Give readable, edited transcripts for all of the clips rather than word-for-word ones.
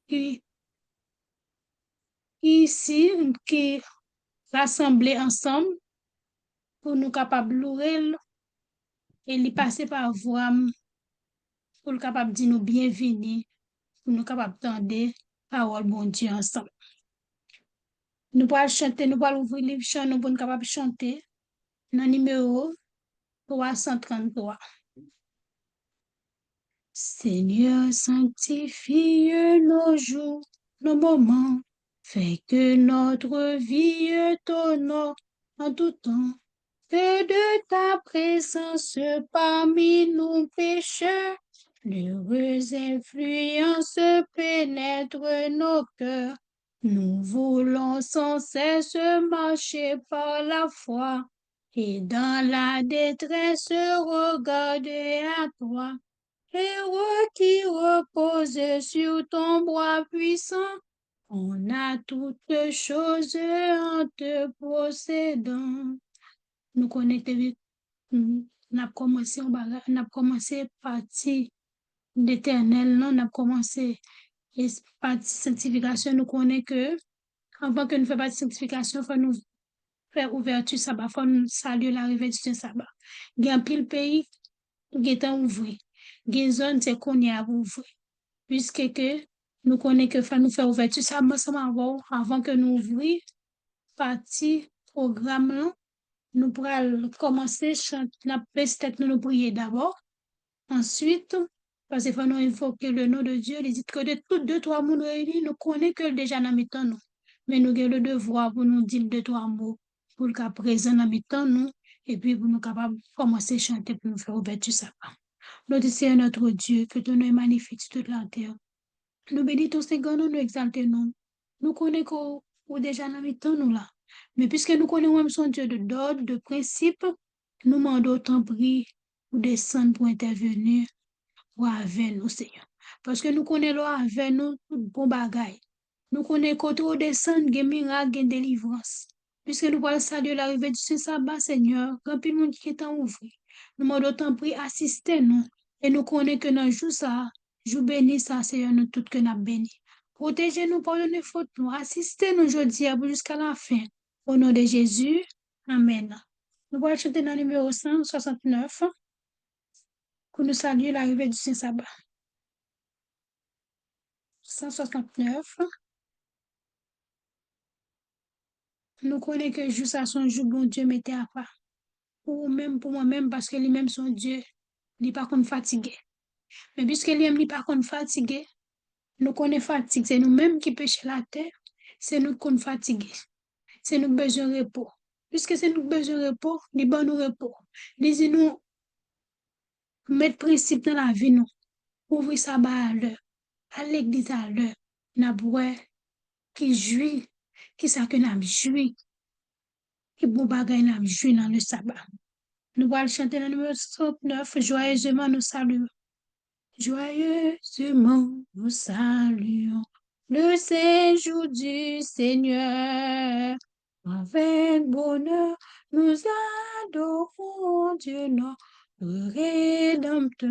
qui ici, qui rassemblés ensemble pour nous capables louer et lui passer par voix pour nous capable de dire nous bienvenue, pour nous capable d'entendre parole bon Dieu ensemble. Nous pourrons chanter, nous pourrons ouvrir les chants, nous pourrons capable chanter dans le numéro 333. Seigneur, sanctifie nos jours, nos moments, fais que notre vie t'honore en tout temps. Que de ta présence parmi nous pécheurs, l'heureuse influence pénètre nos cœurs. Nous voulons sans cesse marcher par la foi et dans la détresse regarder à toi. Héros qui repose sur ton bras puissant, on a toutes choses en te possédant. Nous connecter, on a commencé partie d'éternel, on a commencé partie sanctification, nous connaissons que avant que nous fassions partie sanctification, il faut nous faire ouverture sabbat, il faut nous saluer l'arrivée du sabbat. Il y a un pile pays qui est ouvert. Il y a une zone c'est qu'on y a ouvert. Puisque que nous connaissons que faut nous faire ouverture sabbat avant que nous ouvrions partie programme là. Nous pourrons commencer à chanter, peut-être nous prier d'abord. Ensuite, parce qu'il faut nous invoquer le nom de Dieu, il dit que de toutes deux, trois mots réunis, nous connaissons que déjà dans mes temps, nous. Mais nous avons le devoir pour nous dire deux, trois mots pour le cas présent dans mes temps, nous, et puis pour nous capables de commencer à chanter pour nous faire ouverture ça. Notre Seigneur, notre Dieu, que ton nom est magnifique sur toute la terre. Nous bénissons Seigneur, nous exaltons. Nous connaissons que déjà dans mes temps, nous là. Mais puisque nous connaissons même son Dieu d'ordre, de principe, nous demandons autant prier pour descendre pour intervenir pour avec nous, Seigneur. Parce que nous connaissons avec nous tout bon bagay. Nous connaissons que tu descendre, il y a miracle, il y a délivrance. Puisque nous voulons saluer l'arrivée du Saint-Sabbat, Seigneur, quand le monde qui est en ouvert. Nous demandons autant prier, assister nous. Et nous connaissons que dans le jour ça, jour béni ça, Seigneur, nous tout que nous béni. Protégez-nous, pardonnez fautes nous, assistez-nous aujourd'hui jusqu'à la fin. Au nom de Jésus, Amen. Nous allons chanter dans le numéro 169 pour nous saluer l'arrivée du Saint-Sabbat. 169. Nous connaissons que juste à son jour, bon Dieu mettait à part. Pour moi-même, parce que lui-même, son Dieu, il n'est pas comme fatigué. Mais puisque lui-même, il n'est pas comme fatigué, nous connaissons fatigue. C'est nous-mêmes qui péchons la terre. C'est nous qui sommes fatigués. C'est nous besoin de repos. Puisque c'est nous besoin de repos, il bon nous repos. Disons-nous, mettre principe dans la vie, nous. Ouvrir sa barre à l'heure. À l'église à l'heure. N'a qui jouit, qui ça que n'a jouit, qui bon bagay n'a jouit dans le sabbat. Nous allons chanter le numéro 69, joyeusement nous saluons. Joyeusement nous saluons le séjour du Seigneur. Avec bonheur, nous adorons Dieu notre Rédempteur.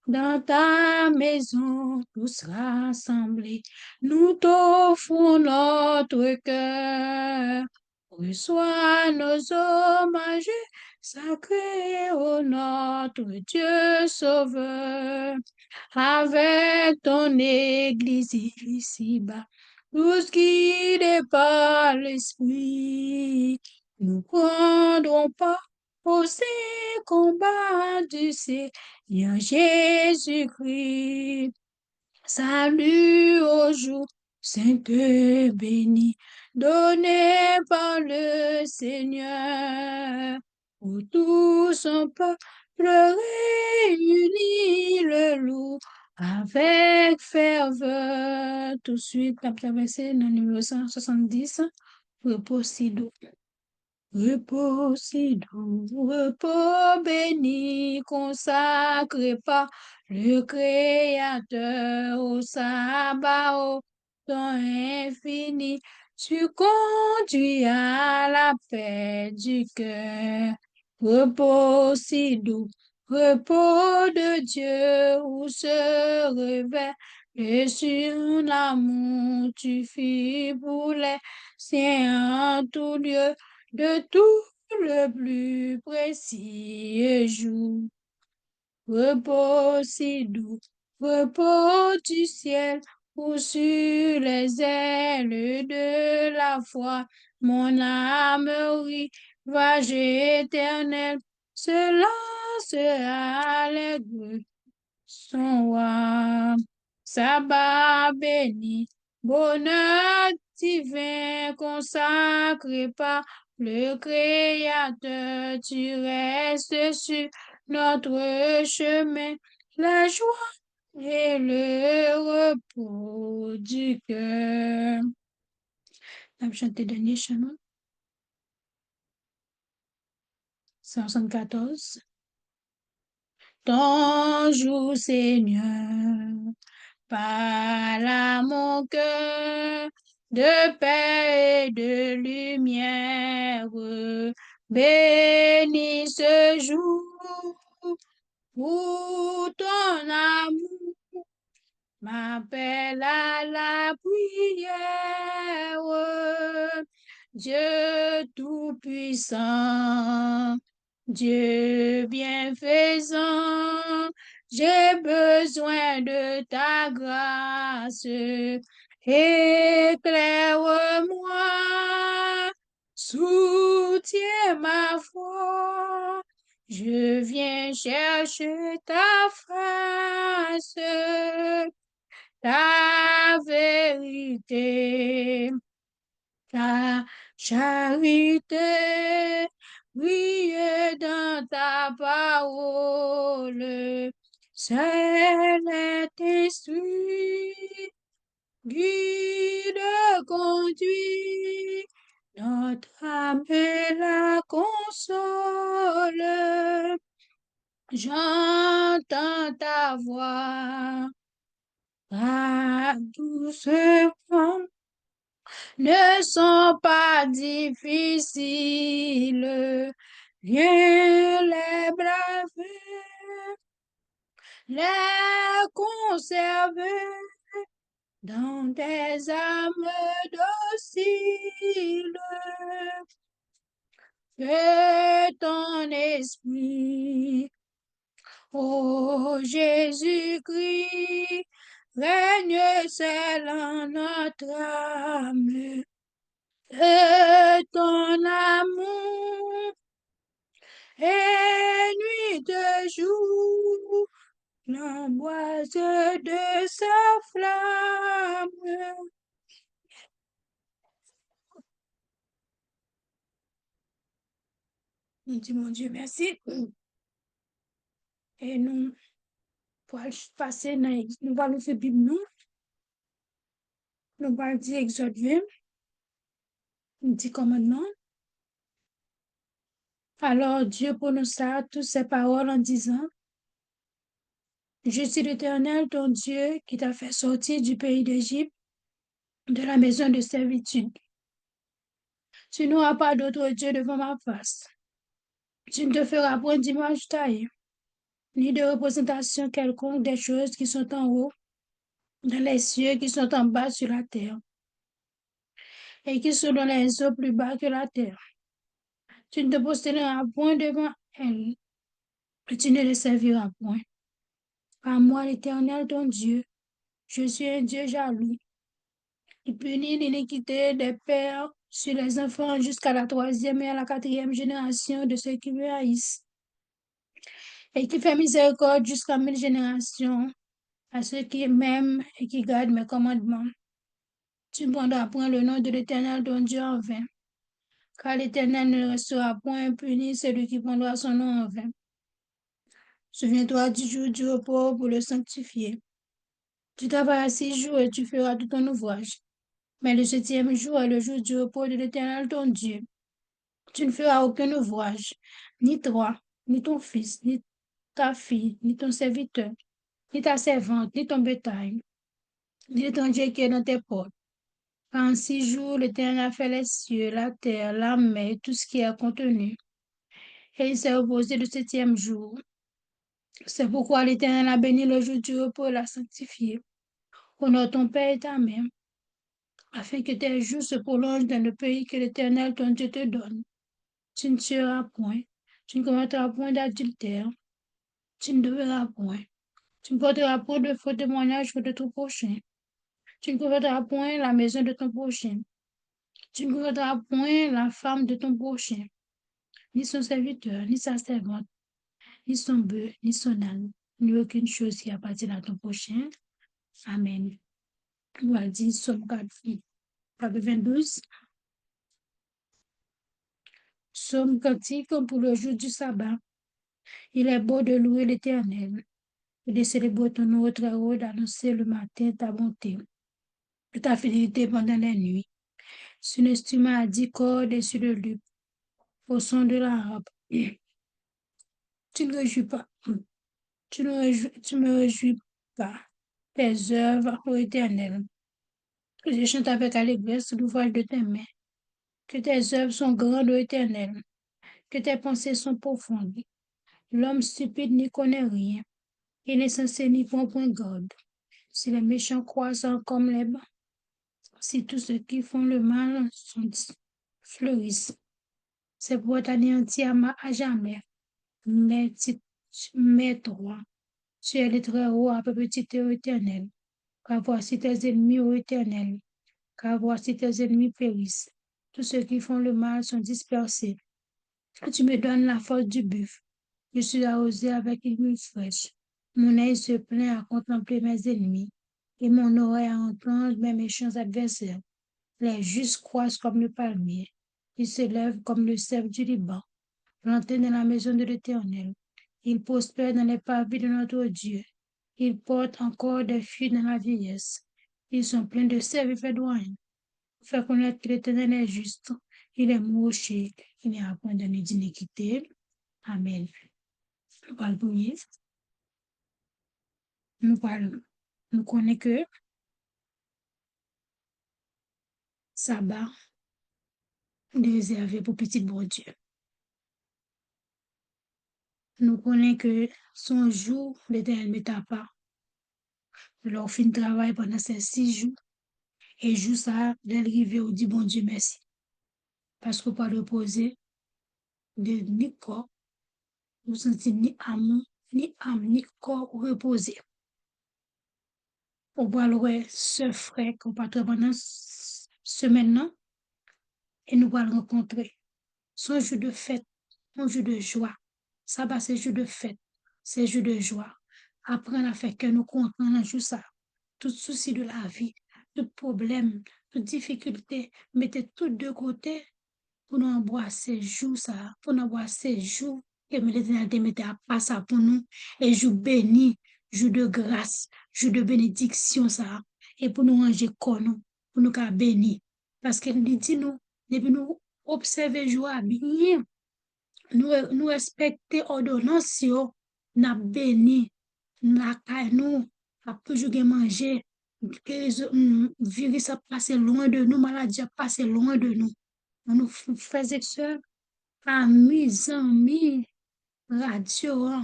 Dans ta maison, tous rassemblés, nous t'offrons notre cœur. Reçois nos hommages sacrés au notre Dieu Sauveur. Avec ton Église ici-bas, tous guidés par l'Esprit, nous prendrons pas pour ces combats du Seigneur Jésus-Christ. Salut au jour sainte béni, donné par le Seigneur, où tous son peuple réunit le loup avec ferveur. Tout de suite, après verset dans le numéro 170, repos si doux. Repos si doux, repos béni, consacré par le Créateur au sabbat, au temps infini. Tu conduis à la paix du cœur. Repos si doux, repos de Dieu où se révèle Et sur l'amour, tu fis pour les siens en tout lieu, de tout le plus précieux jour. Repos si doux, repos du ciel, ou sur les ailes de la foi, mon âme rivage éternelle se lance à l'aigle son roi. Sabbat béni, bonheur divin consacré par le Créateur, tu restes sur notre chemin, la joie et le repos du cœur. On va chanter le dernier chemin. 174. Ton jour, Seigneur, parle à mon cœur de paix et de lumière. Bénis ce jour pour ton amour. M'appelle à la prière. Dieu tout-puissant, Dieu bienfaisant, j'ai besoin de ta grâce. Éclaire-moi, soutiens ma foi. Je viens chercher ta face, ta vérité, ta charité, brille dans ta parole. Saint-Esprit, guide, conduit, notre âme et la console. J'entends ta voix, ta douce voix ne sont pas difficiles. Viens les braver, les conserver dans des âmes dociles. Que ton esprit, ô Jésus-Christ, règne seul en notre âme. Que ton amour et nuit de jour l'embrase de sa flamme. Nous disons, mon Dieu, merci. Et nous, pour passer, nous allons faire Bible, nous allons dire Exode 20, nous dit commandement. Alors Dieu prononça toutes ces paroles en disant, je suis l'Éternel, ton Dieu, qui t'a fait sortir du pays d'Égypte, de la maison de servitude. Tu n'auras pas d'autre Dieu devant ma face. Tu ne te feras point d'image taillée, ni de représentation quelconque des choses qui sont en haut, dans les cieux, qui sont en bas sur la terre, et qui sont dans les eaux plus bas que la terre. Tu ne te posteras point devant elles, et tu ne les serviras point. Car moi, l'Éternel, ton Dieu, je suis un Dieu jaloux, qui punit l'iniquité des pères sur les enfants jusqu'à la 3e et à la 4e génération de ceux qui me haïssent, et qui fait miséricorde jusqu'à 1000 générations à ceux qui m'aiment et qui gardent mes commandements. Tu ne prendras point le nom de l'Éternel ton Dieu en vain, car l'Éternel ne restera point puni celui qui prendra son nom en vain. Souviens-toi du jour du repos pour le sanctifier. Tu travailles 6 jours et tu feras tout ton ouvrage. Mais le 7e jour est le jour du repos de l'Éternel ton Dieu. Tu ne feras aucun ouvrage, ni toi, ni ton fils, ni ta fille, ni ton serviteur, ni ta servante, ni ton bétail, ni l'étranger qui est dans tes portes. En 6 jours, l'Éternel a fait les cieux, la terre, la mer, tout ce qui est contenu. Et il s'est reposé le 7e jour. C'est pourquoi l'Éternel a béni le jour du repos et l'a sanctifié. Honore ton père et ta mère, afin que tes jours se prolongent dans le pays que l'Éternel ton Dieu te donne. Tu ne tueras point, tu ne commettras point d'adultère, tu ne devras point, tu ne porteras point de faux témoignage contre ton prochain, tu ne commettras point la maison de ton prochain, tu ne commettras point la femme de ton prochain, ni son serviteur, ni sa servante, ni son bœuf, ni son âne, ni aucune chose qui appartient à ton prochain. Amen. On va dire Somme 92. Somme cantique pour le jour du sabbat. Il est beau de louer l'Éternel et de célébrer ton nom très haut, d'annoncer le matin ta bonté, de ta fidélité pendant les nuits. Sur l'instrument à 10 cordes et sur le luth, au son de la harpe. Tu ne réjouis pas, tu me réjouis pas tes œuvres, ô Éternel. Que je chante avec allégresse l'ouvrage de tes mains. Que tes œuvres sont grandes, ô Éternel. Que tes pensées sont profondes. L'homme stupide n'y connaît rien. Il n'est censé n'y prendre point garde. Si les méchants croissent comme les bas, si tous ceux qui font le mal fleurissent, c'est pour t'anéantir à jamais. Mais toi, tu es le très haut à peu petit et éternel. Car voici tes ennemis, ô Éternel. Car voici tes ennemis périssent. Tous ceux qui font le mal sont dispersés. Tu me donnes la force du buffle. Je suis arrosé avec une huile fraîche. Mon œil se plaint à contempler mes ennemis et mon oreille à entendre mes méchants adversaires. Les justes croissent comme le palmier. Ils se lèvent comme le cèdre du Liban, plantés dans la maison de l'Éternel. Ils prospèrent dans les parvis de notre Dieu. Ils portent encore des filles dans la vieillesse. Ils sont pleins de sève et faidoyants. Faire connaître que l'Éternel est juste. Il est mon rocher. Il n'y a point d'iniquité. Amen. Nous parlons prier. Nous connaissons que sabbat est réservé pour petit bon Dieu. Nous connaissons que son jour, l'Éternel ne t'a pas. Leur fin de travail pendant ces 6 jours. Et jour ça, l'arrivée au dit bon Dieu merci. Parce qu'on pas reposer de ni corps, vous sentez ni amour, ni âme, ni corps reposé. On va le ce frère qu'on va pendant semaine et nous allons rencontrer. Son jour de fête, un jour de joie. Sabbat, c'est jour de fête, c'est jour de joie. Apprendre à faire que nous comptons dans jour ça. Tout souci de la vie, tout problème, toute difficulté, mettez tout de côté pour nous embrasser jour ça, pour nous embrasser jour que l'Éternel te mette à pas ça pour nous. Et jour béni, jour de grâce, jour de bénédiction ça. Et pour nous manger comme nous, pour nous bénir. Parce qu'elle dit nous, depuis nous observer joie bien, nous respecter ordonnance, nous béni, nous a toujours manger, que virus a passé loin de nous, maladie a passé loin de nous. Nous faisons ça à mes amis, radio,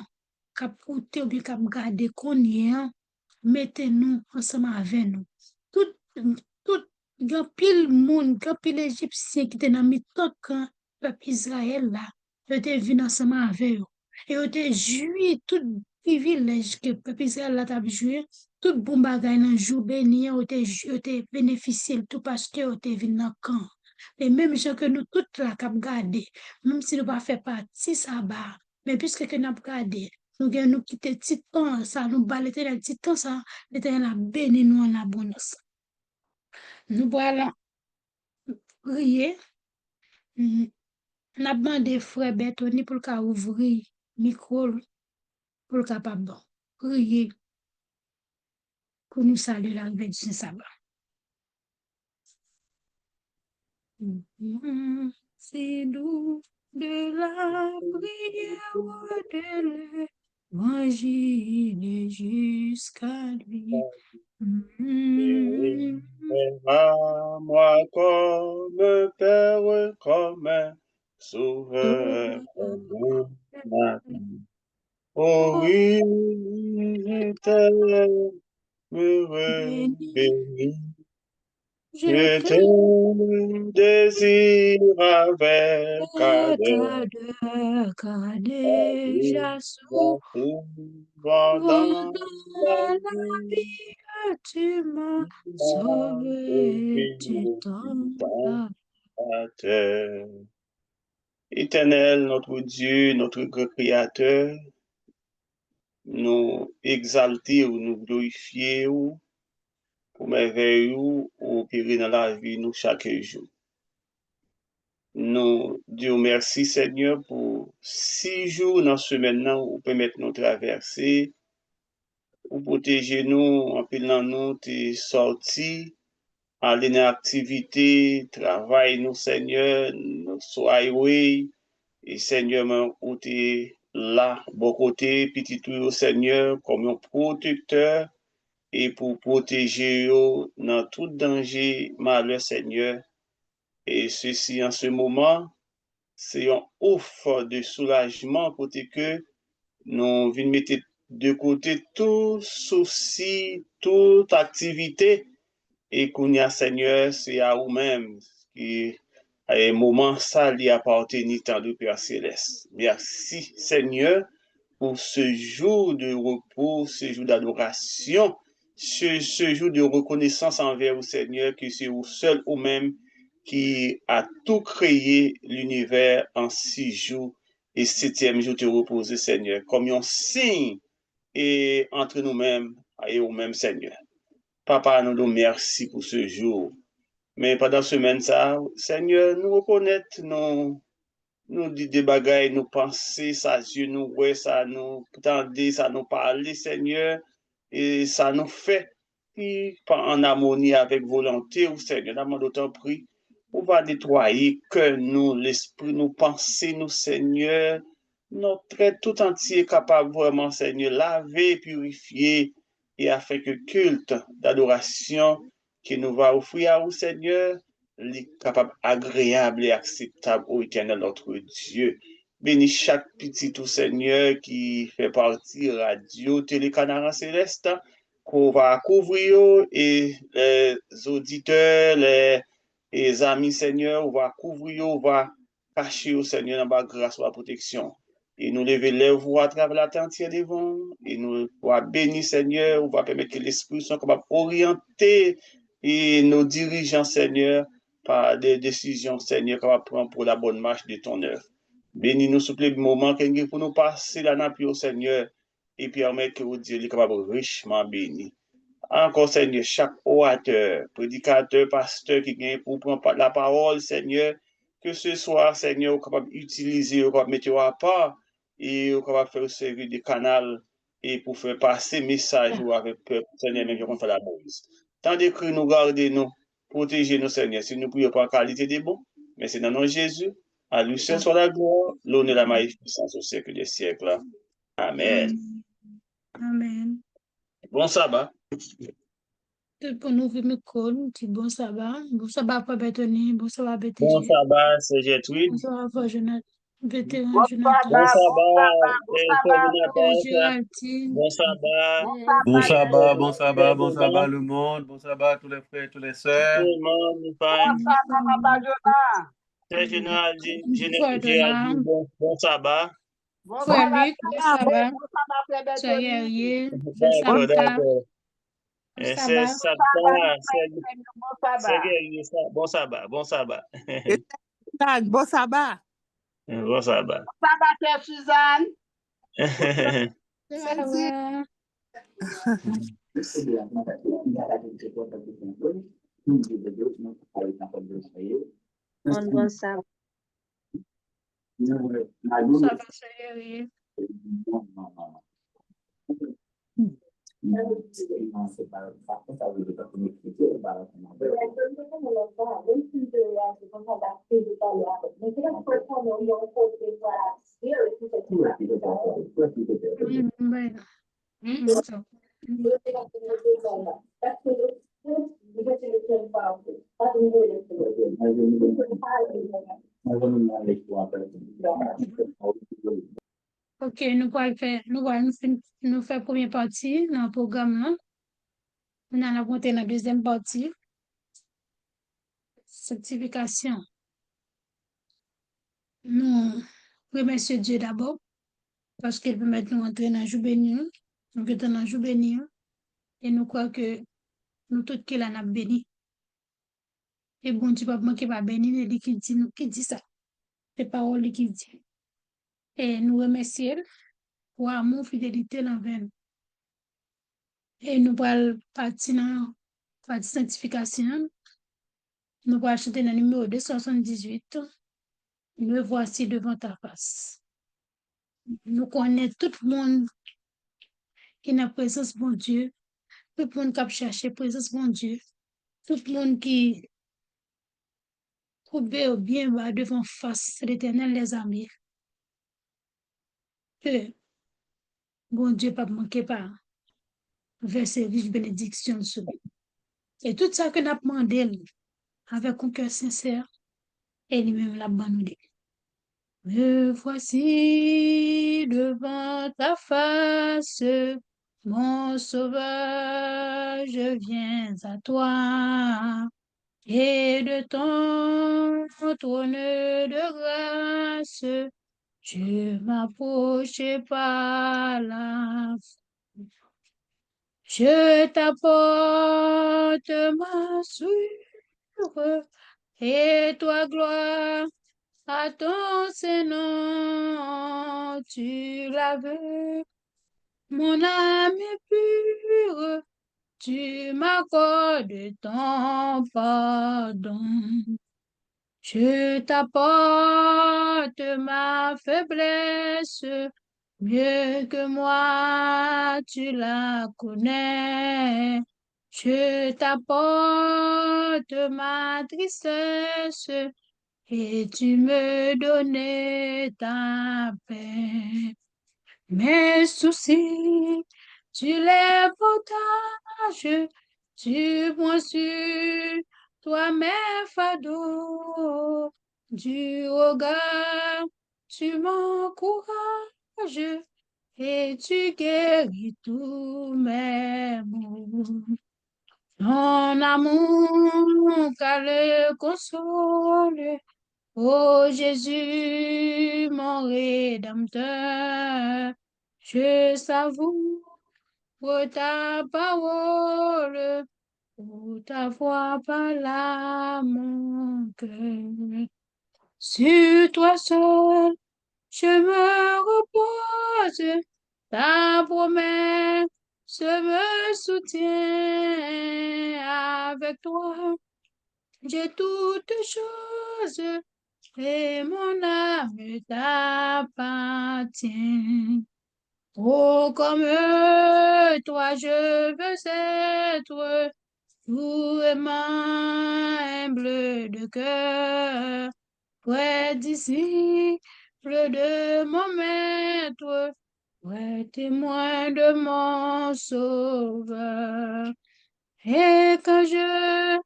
cap côté ou bien cap garder qu'on y est, mettez-nous ensemble avec nous. Tout, tout, grand pile monde, grand pile égyptien qui était dans mi quand peuple Israël là, ils étaient venus ensemble avec eux. Et ils étaient joué tout privilège que peuple Israël là t'a joué, tout bon bagay dans jour béni, ils étaient bénéficié tout parce que ils étaient venus dans le camp. Et même gens que nous toutes là cap garder, même si nous pas fait partie ça bas, mais puisque que nous avons gardé, nous quitter petit temps ça, nous balayer dans petit temps ça, l'Éternel a béni nous en abondance. Nous allons prier. Nous avons demandé frère Bertoni pour qu'il ouvre le micro pour le capable prier pour nous saluer la veille du sabbat. C'est nous de la prière de l'évangile jusqu'à lui. À moi comme père, comme un sauveur, comme un matin. Oh oui, je t'aime, heureux, Je te désire avec ardeur, car déjà souvent dans la la vie, vie, tu m'as sauvé du temps. à terre. Éternel, notre Dieu, notre grand Créateur, nous exalter ou nous glorifier ou pour merveille ou opérer dans la vie nous chaque jour. Nous disons merci Seigneur pour 6 jours dans ce maintenant où permettre nous traverser, ou protéger nous, en pilant nous, tes sorties, aller dans l'activité, travail nous Seigneur, nous soyons, et Seigneur, où tu là, bon côté, petit tout Seigneur, comme un protecteur, et pour protéger dans tout danger, malheur Seigneur. Et ceci en ce moment, c'est un offre de soulagement pour que nous venons mettre de côté tout souci, toute activité et qu'on y a Seigneur, c'est à vous-même qui à un moment ça lui appartenait tant de Père Céleste. Merci Seigneur pour ce jour de repos, ce jour d'adoration, ce jour de reconnaissance envers vous Seigneur, que c'est vous seul ou même qui a tout créé l'univers en 6 jours et 7e jour te reposer Seigneur, comme un signe et entre nous-mêmes et vous-même Seigneur. Papa, nous nous merci pour ce jour. Mais pendant ce semaine, ça, Seigneur, nous reconnaître, nous dit des bagailles, nous penser, ça, Dieu, nous, ouais, ça, nous tendre, ça, nous parler, Seigneur, et ça nous fait, et en harmonie avec volonté, ou Seigneur, dans d'autant prix, on va nettoyer que nous, l'esprit, nous penser, nous, Seigneur, notre être tout entier capable vraiment, Seigneur, laver, purifier, et afin que culte d'adoration qui nous va offrir à vous, Seigneur, capable agréable et acceptable au éternel notre Dieu. Bénis chaque petit tout Seigneur qui fait partie radio, télécanard céleste, qu'on va couvrir et les auditeurs, les amis Seigneur, on va couvrir, on va cacher au Seigneur dans la grâce ou la protection. Et nous lever les voix à travers la terre entière devant, et nous va bénir Seigneur, on va permettre que l'Esprit soit capable d'orienter et nos dirigeants Seigneur par des décisions, Seigneur, qu'on va prendre pour la bonne marche de ton œuvre. Bénis-nous sur les moments qu'il pour nous passer la nappe au Seigneur et permettre que vous Dieu est capable richement béni. Encore, Seigneur, chaque orateur, prédicateur, pasteur qui vient pour prendre la parole, Seigneur, que ce soit, Seigneur, capable d'utiliser, capable de mettre à part et capable de faire servir des canaux et pour faire passer message avec peuple, Seigneur, même qu'on fait la brise. Tant d'écrire nous, garder nous, protéger nous, Seigneur, si nous prions pas en qualité des bons, mais c'est dans le nom de Jésus, à lui seul soit la gloire, l'honneur et la magnificence au siècle des siècles. Amen. Amen. Bon sabbat. Tout pour nous, me connaît, dit bon sabbat, Papa Bethany, bon sabbat, BTG. Bon sabbat, c'est Gertrude. Bon sabbat, Jonathan. Vétéran Bon Jonathan. sabbat, Géraldine. bon sabbat. Bon sabbat, bon sabbat, bon sabbat le monde, bon sabbat tous les frères, tous les sœurs. Tout le monde, nous parle. C'est Général Géraldine, bon sabbat. Frère Luc, bon sabbat. Sœur Yeriel, bon sabbat. D'accord. Bon C'est sabbat. sabbat, c'est guerrier, bon sabbat, bon sabbat. Bon sabbat. Bon sabbat. Bon sabbat, Sœur Suzanne. Sabbat. Bon sabbat. Bon sabbat, Sœur Yeriel. Ok, nous allons faire première partie dans le programme là. Nous allons monter dans la deuxième partie. sanctification. Nous remercions Dieu d'abord parce qu'il peut mettre nous entrer dans le jour béni. Nous sommes dans le jour béni. Et nous croyons que nous tous qui l'en a béni. Et bon Dieu, pas manquer pas béni, mais qui dit ça. C'est parole qui dit. Et nous remercions pour amour, fidélité envers nous. Et nous allons partir dans la sanctification. Nous allons chanter dans le numéro 278. Me voici devant ta face. Nous connaissons tout le monde qui est dans la présence de mon Dieu. Tout le monde qui a cherché la présence de mon Dieu. Tout le monde qui trouve bien bas devant face de l'Éternel, les amis. Que bon Dieu pas manquer pas verser vive bénédiction sur lui. Et tout ça que nous avons demandé avec un cœur sincère, et lui-même l'a demandé. Me voici devant ta face, mon sauveur, je viens à toi. Et de ton trône de grâce, je m'approche par la foi. Je t'apporte ma souillure et toi gloire à ton Seigneur, tu laves mon âme est pure, tu m'accordes ton pardon. Je t'apporte ma faiblesse, mieux que moi, tu la connais. Je t'apporte ma tristesse et tu me donnes ta paix. Mes soucis, tu les partages, tu prends sur toi mes fardeaux, du regard, tu m'encourages et tu guéris tous mes maux. Ton amour qu'à le console, ô Jésus, mon Rédempteur, je savoure ta parole, pour ta voix par mon cœur. Sur toi seul, je me repose, ta promesse me soutient. Avec toi, j'ai toutes choses et mon âme t'appartient. Oh, comme toi, je veux être tout humble de cœur, près disciple de mon maître, près témoin de mon sauveur. Et quand je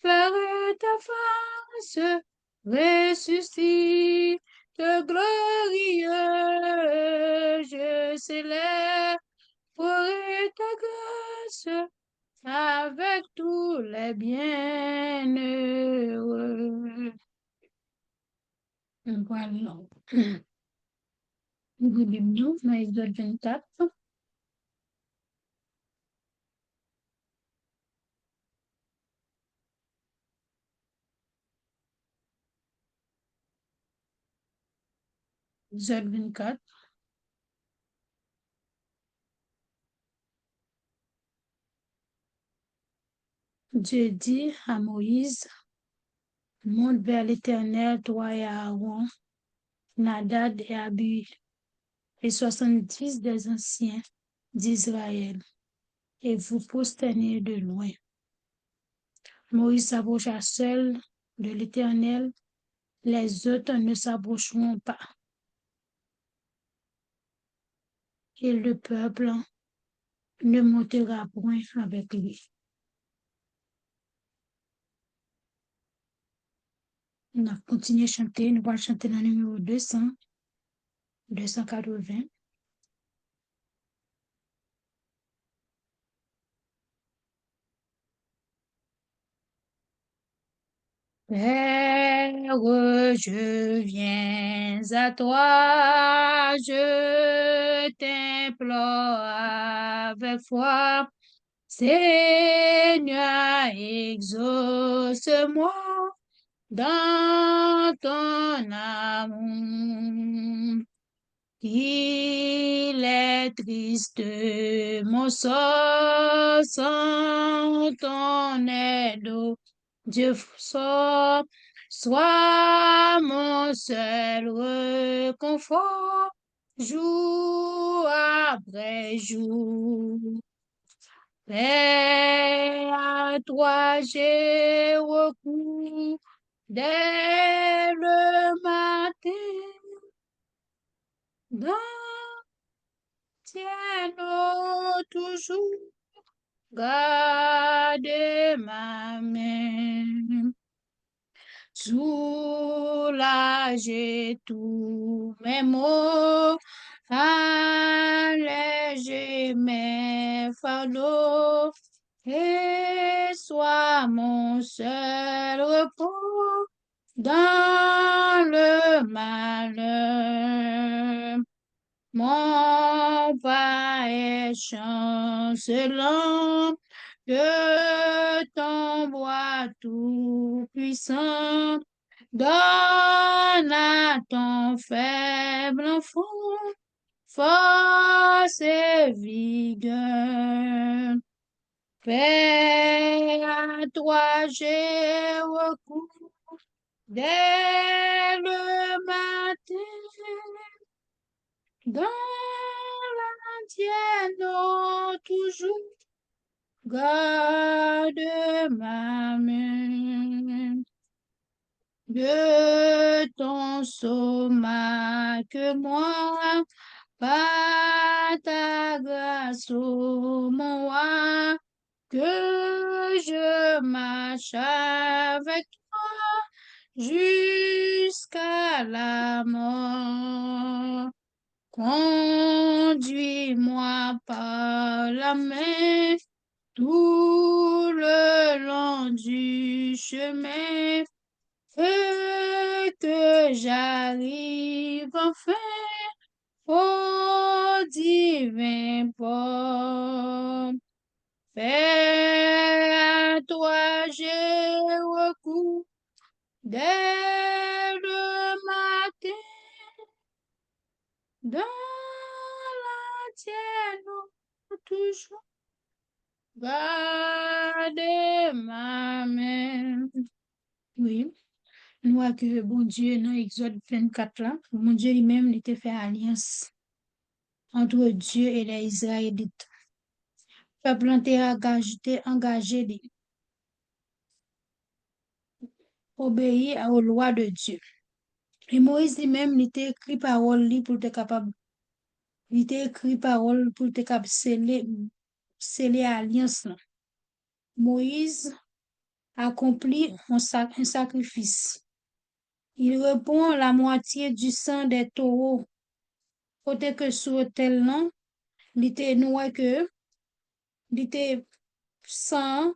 verrai ta face, ressuscite glorieux, je célèbre ta grâce avec tous les bienheureux. Voilà. Nous lisons dans Exode 24. Exode 24. Dieu dit à Moïse, monte vers l'Éternel, toi et Aaron, Nadab et Abihu, et 70 des anciens d'Israël, et vous prosternez de loin. Moïse s'approcha seul de l'Éternel, les autres ne s'approcheront pas. Et le peuple ne montera point avec lui. On a continué à chanter, nous allons chanter dans le numéro 280. Père, je viens à toi, je t'implore avec foi. Seigneur, exauce-moi dans ton amour. Il est triste mon sort sans ton aide, ô Dieu sort, sois mon seul réconfort, jour après jour. Père, à toi j'ai recours dès le matin. Dans tienne toujours, garde ma main. Soulager tous mes maux, alléger mes fardeaux, et sois mon seul repos dans le malheur. Mon pas est chancelant, que ton bois tout-puissant donne à ton faible enfant force et vigueur. Père, à toi j'ai recours dès le matin. Dans la tienne, ô toujours, garde ma main. De ton soma que moi, par ta grâce, ô mon roi, que je marche avec toi jusqu'à la mort. Conduis-moi par la main tout le long du chemin, que j'arrive enfin au divin port. Père, à toi j'ai recours dès le matin. Dans la tienne, toujours, garde ma main. Oui, nous voyons que bon Dieu, dans Exode 24, là, bon Dieu lui-même, il était fait alliance entre Dieu et les Israélites. Le peuple était engagé d'obéir aux lois de Dieu. Et Moïse lui-même, il était écrit parole pour être capable. Il était écrit parole pour être capable de sceller alliance. Moïse accomplit un sacrifice. Il répond la moitié du sang des taureaux. Côté que sur l'autel, non, il était noir que, il était sang,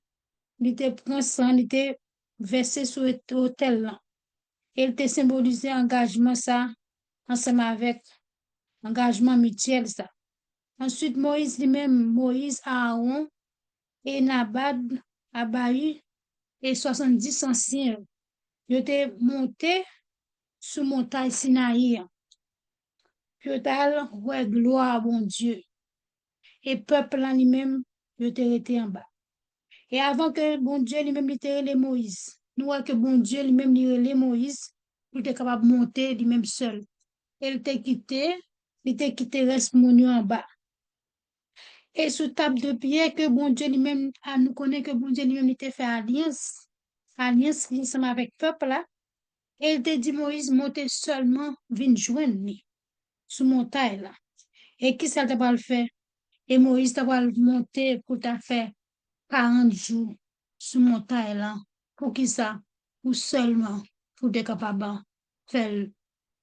il était pris sang, il était versé sur l'autel, là. Et il était symbolisé engagement, ça, ensemble avec engagement mutuel, ça. Ensuite, Moïse lui-même, Moïse, Aaron et Nabad, Abahu et 70 anciens, ils étaient montés sur montagne Sinaï. Puis ouais, gloire à bon Dieu. Et peuple en lui-même, il était en bas. Et avant que bon Dieu lui-même les Moïse, nous voyons que bon Dieu lui-même les Moïse, pour être capable de monter lui-même seul. Il était quitté reste mon en bas. Et sous table de pierre que bon Dieu lui-même, nous connaît que bon Dieu lui-même était fait alliance ensemble avec le peuple là. Et il te dit Moïse monter seulement vinn joindre sous montagne là. Et qui ça t'a pas le faire? Et Moïse t'a pas monter pour t'a faire 40 jours sous montagne là. Pour qui ça? Ou seulement pour être capable de faire,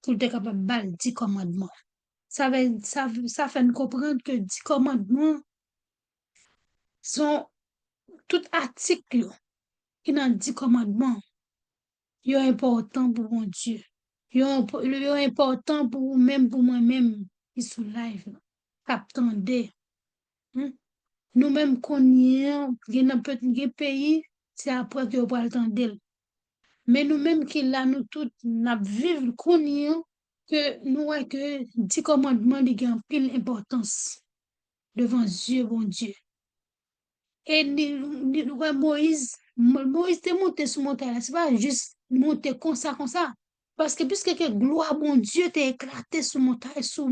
pour être capable de 10 commandements. Ça fait nous comprendre que 10 commandements sont tout article qui dans 10 commandements. Yo important pour mon Dieu. Yo important pour même pour moi-même qui sous live. Captande. Nous-mêmes connaissons un pays, c'est après que vous pas le temps d'elle. Mais nous-mêmes qui là, nous tous, nous vivons, connaissons que nous voyons que 10 commandements ont pile importance devant Dieu, bon Dieu. Et Moïse était monté sur montagne, c'est pas juste monter comme ça. Parce que puisque que gloire, bon Dieu, t'est éclaté sur montagne, sur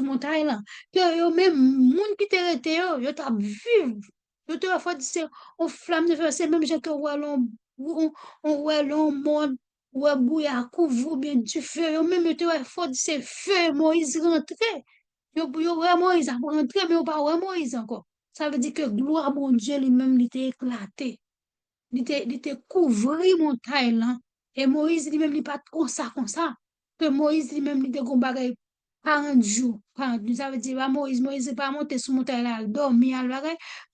montagne là, que yo même, moun qui t'est resté yo t'a vivre. Yo t'a fait c'est on flamme de feu, c'est même gens que ouais l'on monde, ouais bouillard couvre bien du feu, yo même yo t'a fait c'est feu, Moïse rentré. Yo vraiment Moïse a rentré, mais yo pas vraiment Moïse encore. Ça veut dire que gloire, mon Dieu, lui-même, il était éclaté. Il était couvert montagne là. Et Moïse lui-même, il pas comme ça. Que Moïse lui-même, il était comme bagay 40 jours. 40 jours. Ça veut dire, Moïse n'est pas monté sur montagne là, dormir.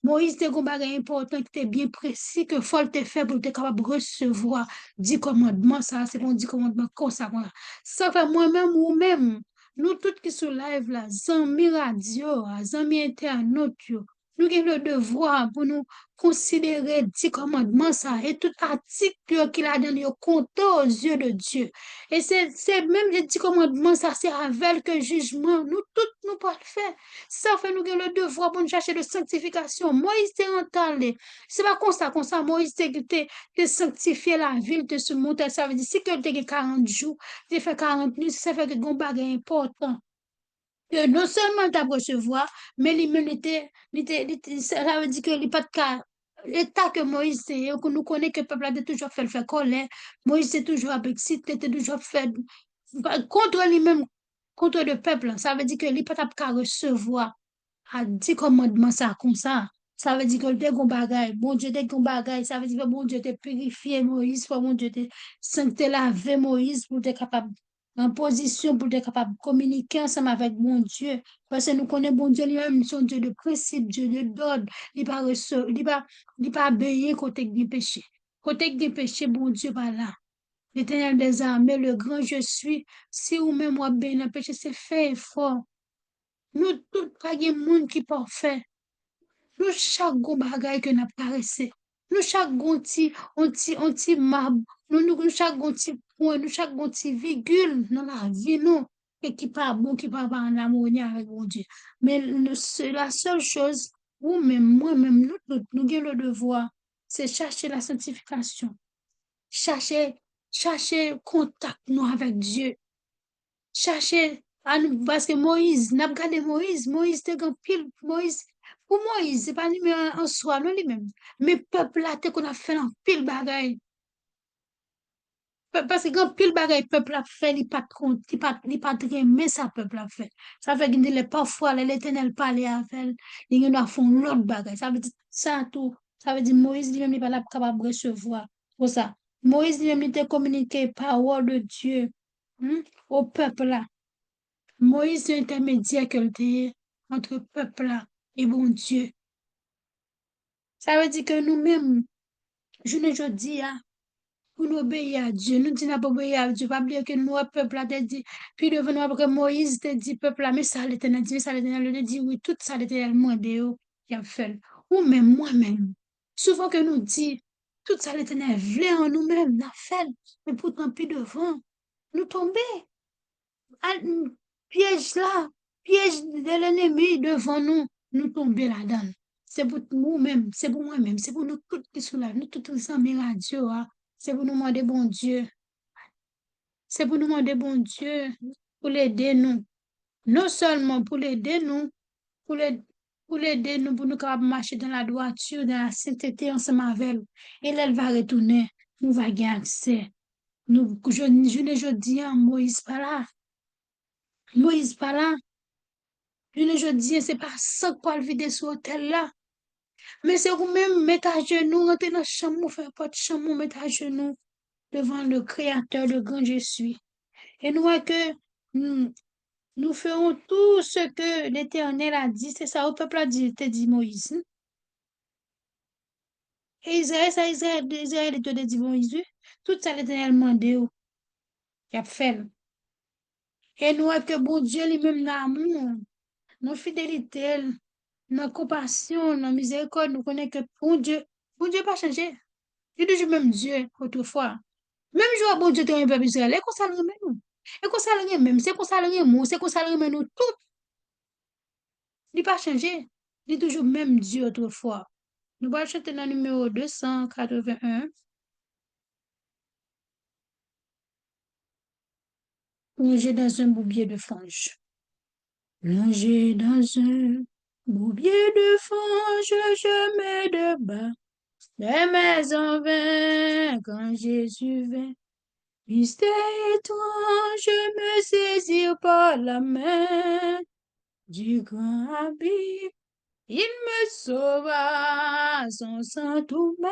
Moïse était comme bagay important, qui était bien précis, que faut le faire pour être capable de recevoir 10 commandements. Ça, c'est bon 10 commandements comme ça. Ça fait moi-même ou même, nous tous qui sont live là, zami radio, zami internaute, nous avons le devoir pour nous considérer 10 commandements ça et tout article qu'il a donné au compte aux yeux de Dieu. Et c'est même les 10 commandements ça, c'est avec que jugement. Nous tous, nous pas le faire. Ça fait nous avons le devoir pour nous chercher de sanctification. Moïse t'est entalé. C'est pas comme ça. Moïse t'est sanctifié la ville de ce montagne. Ça veut dire si que tu 40 jours, tu fait 40 nuits, ça fait que c'est un bagage important. Que non seulement tu recevoir, mais l'humanité, ça veut dire que les pas de cas. L'état que Moïse c'est, que nous connaissons que le peuple a toujours fait le faire colère. Moïse c'est toujours avec site, était toujours fait contre lui-même, contre le peuple. Ça veut dire que les pas de recevoir a dit commandement ça comme ça. Ça veut dire que dès qu'on bagaille, bon Dieu, dès qu'on bagaille, ça veut dire que bon Dieu t'a purifié Moïse, bon Dieu t'a lavé Moïse pour être capable en position pour être capable de communiquer ensemble avec mon Dieu. Parce que nous connaissons bon Dieu lui-même, son Dieu de principe, Dieu de d'ordre. Il ne pas obéir côté du péché. Côté du péché, bon Dieu, pas là. L'Éternel des armées, le grand je suis. Si ou même moi, ben, le péché, c'est fait fort. Nous tous, pas de monde qui parfait. Nous, chaque gros bagay que nous paraissé. Nous, chaque gonti, on marbre. Nous, chaque gonti point, nous, chaque gonti virgule dans la vie, nous. Et qui pas bon, qui pas en harmonie avec mon Dieu. Mais c'est la seule chose où même moi-même, nous avons le devoir, c'est chercher la sanctification. Chercher contact nous avec Dieu. Chercher parce que Moïse, n'a pas regardé Moïse te grand pile, pour Moïse, c'est pas lui en soi, non lui-même. Mais peuple là, te qu'on a fait un pile bagaille. Parce que grand pile bagaille, peuple a fait, il pas compte, il pas mais ça peuple a fait. Ça fait qu'il parfois, l'éternel parlait avec il a fait l'autre bagaille. Ça veut dire ça tout. Ça veut dire Moïse lui-même, il pas capable de recevoir. Pour ça. Moïse lui-même, il a communiqué parole de Dieu au peuple là. Moïse est intermédiaire que le entre peuple là et bon Dieu. Ça veut dire que nous-mêmes, je ne dis pour nous obéir à Dieu, nous disons pas obéir à Dieu, pas oublier que nous, peuple a dit, puis devant après Moïse te dit, peuple là, mais ça l'éternel dit, ça l'éternel dit, oui, tout ça l'éternel demandé, qui a fait. Ou même moi-même, souvent que nous dit, tout ça l'éternel voulait en nous-mêmes, n'a fait, mais pourtant, puis devant, nous tomber. Piège là, piège de l'ennemi devant nous, nous tomber là-dedans. C'est pour nous-mêmes, c'est pour moi-même, c'est pour nous tous qui sont là, nous tous les amis radio, c'est pour nous demander bon Dieu. C'est pour nous demander bon Dieu pour l'aider nous. Non seulement pour l'aider nous, pour l'aider nous, pour nous capables de marcher dans la droiture, dans la sainteté ensemble avec elle. Et là, elle va retourner, nous va gagner accès. Je dis à Moïse pas là. Moïse pas là. Je dis, c'est pas ça qu'on le vider sur l'hôtel là. Mais c'est vous-même mettre à genoux, rentrer dans la chambre, faire pas de chambre, mettre à genoux devant le Créateur, le grand je suis. Et nous voyons que nous ferons tout ce que l'Éternel a dit. C'est ça, au peuple a dit, dit Moïse. Et Israël, il te dit Moïse, Tout ça l'Éternel demandé, il a fait. Et nous, que bon Dieu lui-même l'amour, nos fidélités, nos compassion, nos miséricorde, nous connaissons que bon Dieu pas changé. Il est toujours même Dieu autrefois. Même jour, bon Dieu, tu as un peuple Israël, et qu'on s'en remet nous. Et qu'on s'en remet même, c'est qu'on s'en remet nous, c'est qu'on s'en remet nous tout. Il n'a pas changé. Il est toujours même Dieu autrefois. Nous allons chanter dans le numéro 281. Plongé dans un boubier de fange. Plongé dans un boubier de fange, je me débat. Les maisons vain quand Jésus vint. Mystère étrange, me saisir par la main du grand habit. Il me sauva, son sang tout main,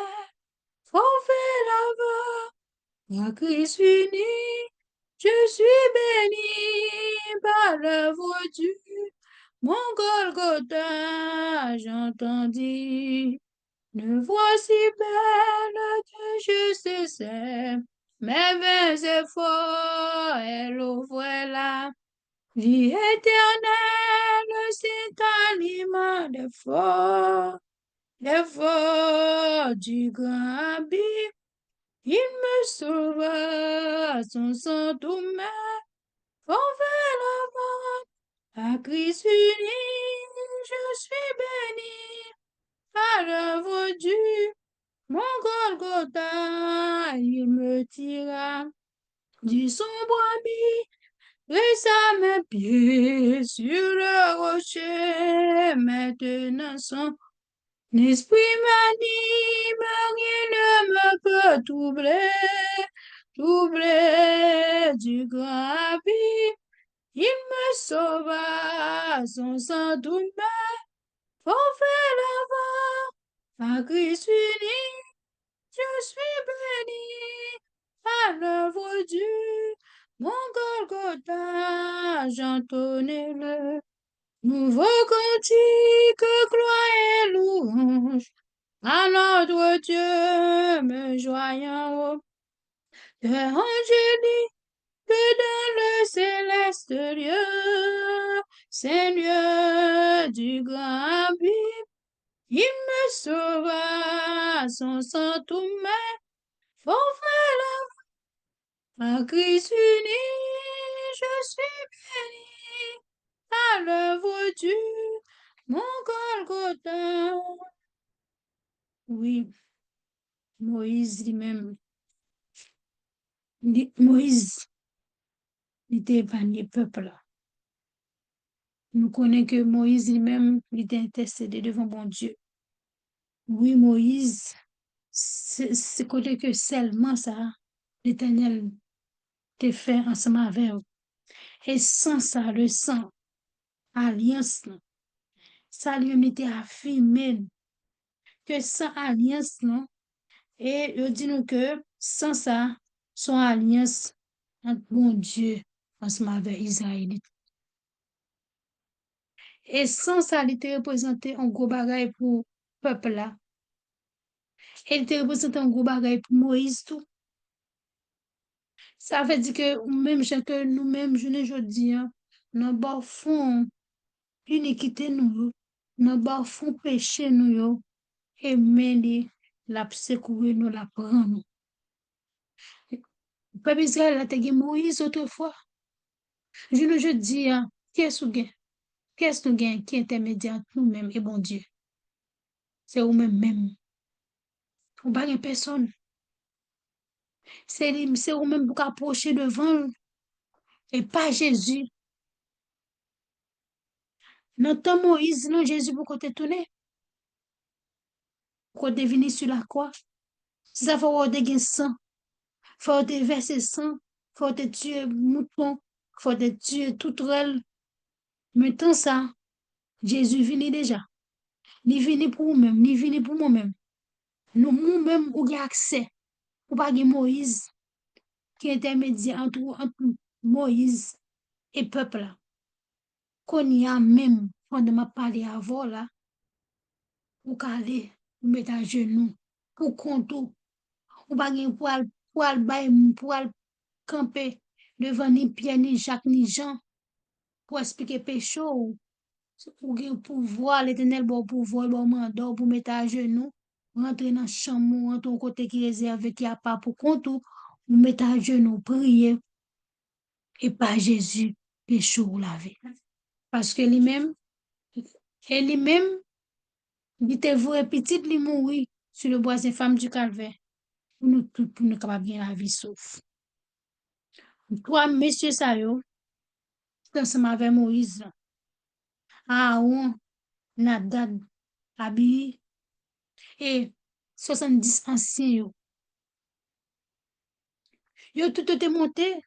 forfait là-bas, à Christ uni. Je suis béni par l'œuvre du mon Golgotha, j'entendis une voix si belle que je cessais mes vains efforts, elle ouvrait la vie éternelle, c'est aliment l'effort du grand abîme. Il me sauva, son sang tout main, forfait là-bas, à Christ uni, je suis béni, à l'œuvre du mon Golgotha, il me tira du sombre abîme, dressa mes pieds sur le rocher, maintenant son l'esprit m'anime, rien ne me peut troubler du grand abîme. Il me sauva, son sang tout main, forfait là-bas, à Christ uni, je suis béni, à l'œuvre du mon Golgotha, j'entonnais le nouveau cantique, gloire et louange à notre Dieu, me joignant de angélique dans le céleste lieu, Seigneur du grand abîme, il me sauva, son sang tout main, forfait là, à Christ uni, je suis béni, à l'œuvre du mon Golgotha. Oui, Moïse lui-même, Moïse, il était épargné peuple là. Nous connaissons que Moïse lui-même, il était intercédé devant bon Dieu. Oui, Moïse, c'est côté que seulement ça, l'Éternel t'a fait ensemble avec eux. Et sans ça, le sang, alliance, ça lui-même était affirmé que sans alliance, non, et je dis nous que sans ça, son alliance entre bon Dieu ensemble avec Israël. Et sans ça, il était représenté un gros bagage pour le peuple là. Il était représenté un gros bagage pour Moïse tout. Ça veut dire que même que nous-mêmes, je ne dis, nous bafons l'iniquité nous, nous bafons péché nous, et mêler la secourir nous, la prendre. Le peuple Israël a été Moïse autrefois. Je dis, qu'est-ce que nous gagnons qui est intermédiaire entre nous-mêmes et bon Dieu? C'est nous-mêmes. On ne pas personne. C'est nous-mêmes pour approcher devant et pas Jésus. Dans le temps Moïse, non Jésus pour côté tourner. Pour côté venir sur la croix. Si ça faut des sang, faut des verser sang, faut des tuer mouton, faut des tuer toute rêle. Maintenant ça, Jésus vient déjà. Ni vient pour nous-mêmes, ni vient pour moi-même. Nous-mêmes, on a accès. Ou pas Moïse, qui est intermédiaire entre Moïse et peuple là. Qu'on y a même, quand m'a parlé avant là, pour caler, pour mettre à genoux, pour compter, ou pas pour pour aller camper devant ni Pierre, ni Jacques, ni Jean, pour expliquer péché ou pouvoir, l'Éternel, bon pouvoir, bon mandat, pour mettre à genoux, rentrer dans la chambre, rentrer au côté qui est réservé, qui a pas pour compte, ou mettre à genoux, prier, et pas Jésus, péché ou laver. Parce que lui-même, il était vrai petit, il mourit sur le bois des femmes du calvaire. Pour nous tous, pour nous capables bien la vie sauf. Trois messieurs ça yo, ensemble avec Moïse, Aaron, Nadab, Abi, et 70 anciens yo. Yo tout était monté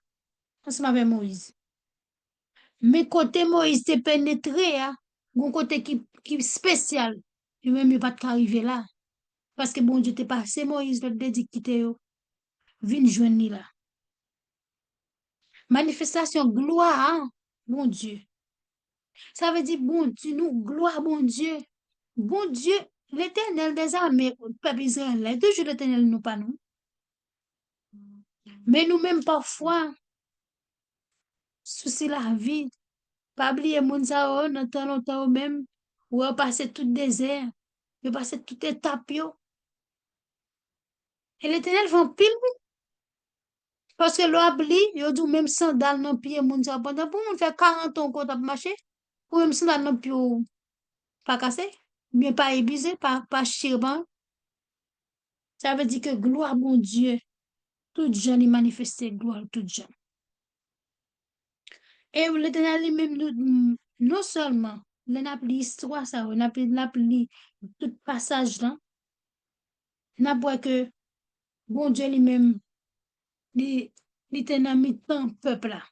ensemble avec Moïse. Mais côté Moïse t'est pénétré, hein, un côté qui spécial. Et même il pas arriver là. Parce que bon Dieu t'est passé Moïse, le dit quitter yo. Vin joindre là. Manifestation gloire, hein, bon Dieu. Ça veut dire, bon Dieu, nous, gloire, bon Dieu. Bon Dieu, l'Éternel des armées, peuple Israël, toujours l'Éternel, nous pas nous. Mais nous-mêmes, parfois, souci la vie, pas oublier moun sa ou, dans temps même, ou passer tout désert, ou passer toute étape, yo. Et l'Éternel va en pile, oui. Parce que l'oubli, yo dit même sandal dans pied, moun sa, pendant pour moun faire 40 ans qu'on a marché, ou même sandal dans pied, pas cassé, bien pas épuisé, pas chirban. Ça veut dire que gloire, mon Dieu, tout gens y manifester gloire, tout gens. Et l'Éternel lui-même, non seulement, il a appris l'histoire, ça, il a appris tout passage là, il a appris que, bon Dieu lui-même, il était dans le temps peuple là.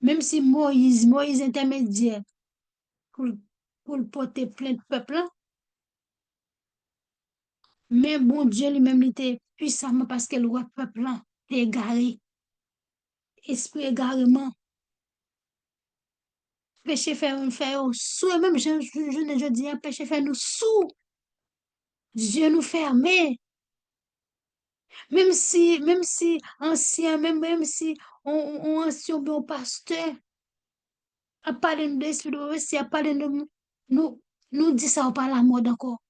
Même si Moïse intermédiaire pour porter plainte peuple là, mais bon Dieu lui-même, il était puissamment parce que le roi peuple là, est égaré, esprit égarement. Péché fait au sous, et même je dis, péché fait nous sous, Dieu nous fermé. Même si ancien, même si on ancien bon pasteur, a parlé de l'esprit de aussi, a parlé de nous dit ça ou pas la mode encore.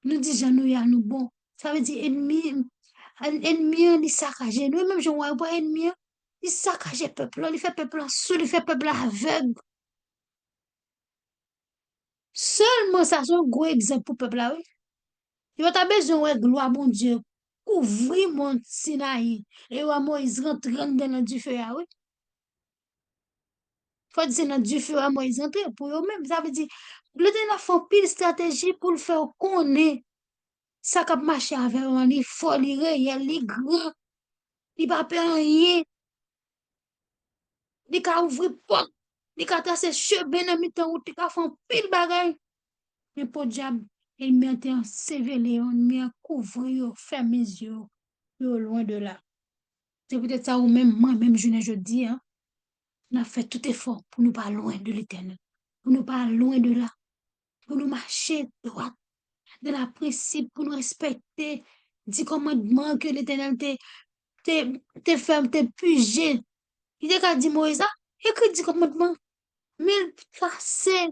Nous dit, nous y a nous bon. Ça veut dire, ennemi, il saccage. Nous, même, je vois pas ennemi, il saccage le peuple, il fait peuple sous, il fait peuple aveugle. Seulement, ça, c'est un gros exemple pour le peuple là, oui. Il va besoin de gloire, mon Dieu, couvrir mon Sinaï. Et ouais, Moïse rentre dans du feu, ah oui. Faut dire dans du feu, à Moïse rentre pour eux-mêmes. Ça veut dire, le Ténat fait pile stratégie pour le faire connaître. Ça cap marcher avec un il faut, il réel, il grand, il pas peur rien. Il ka ouvrir porte, il ka tracer chemin dans mi-temps où il ka faire pile bagay. Mais pour diable, il mette en sévélé, il met en couvrir, ferme les yeux, loin de là. C'est peut-être ça ou même moi-même, je dis, hein, on a fait tout effort pour nous pas loin de l'Éternel, pour nous pas loin de là, pour nous marcher droit, de la principe, pour nous respecter, 10 commandements que l'Éternel te fait, te pugé. Il a dit Moïse, écrit 10 commandements, mais passer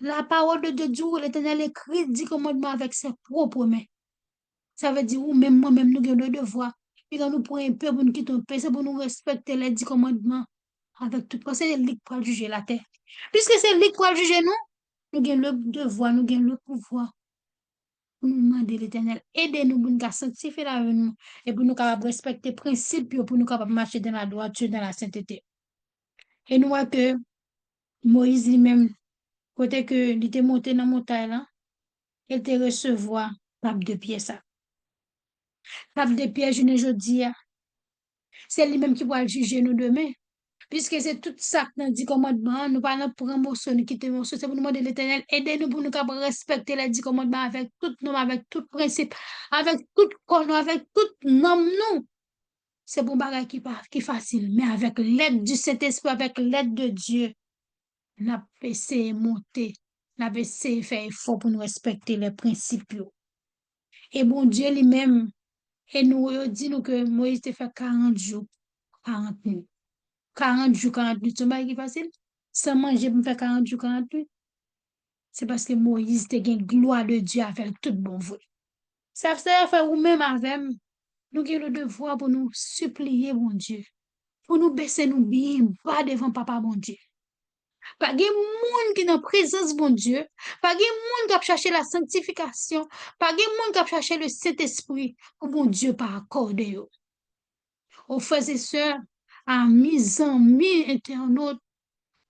la parole de Dieu, l'Éternel écrit 10 commandements avec ses propres mains. Ça veut dire, ou même moi-même, nous avons le devoir. Et quand nous prenons un peu pour nous quitter un peu, c'est pour nous respecter les 10 commandements avec tout. Parce que c'est lui qui peut juger la terre. Puisque c'est lui qui peut juger nous, nous avons le devoir, nous avons le pouvoir. Pour nous demander l'Éternel, aidez-nous pour nous sanctifier la vie nous et pour nous capables respecter les principes, pour nous capables marcher dans la droiture, dans la sainteté. Et nous voyons que Moïse lui-même, côté que il était monté dans la montagne là, il était recevoir pape de pied ça. Pape de pied, je ne dis, c'est lui-même qui va juger nous demain. Puisque c'est tout ça que nous dit commandement, nous parlons pour un morceau, nous quitter morceau, c'est pour nous demander l'Éternel, aidez-nous pour nous capables respecter les 10 commandements avec tout nom, avec tout principe, avec tout corps, avec tout nom, nous. C'est pour bagage qui facile, mais avec l'aide du Saint-Esprit, avec l'aide de Dieu, on a essayé de monter, on a essayé de faire effort pour nous respecter les principes. Et bon Dieu lui-même, Et nous, dit nous que Moïse te fait 40 jours, 40 nuits. 40 jours, 40 nuits, c'est pas facile. Sans manger, me faire 40 jours, 40 nuits. C'est parce que Moïse te gagne gloire de Dieu à faire tout bon vrai. Ça fait ou même avec nous avons le devoir pour nous supplier, mon Dieu. Pour nous baisser nous bien bas devant papa, mon Dieu. Pas de monde qui est en présence, mon Dieu. Pas de monde qui a cherché la sanctification. Pas de monde qui a cherché le Saint-Esprit pour mon Dieu pas accorder. Aux frères et sœurs, amis, amis, internautes,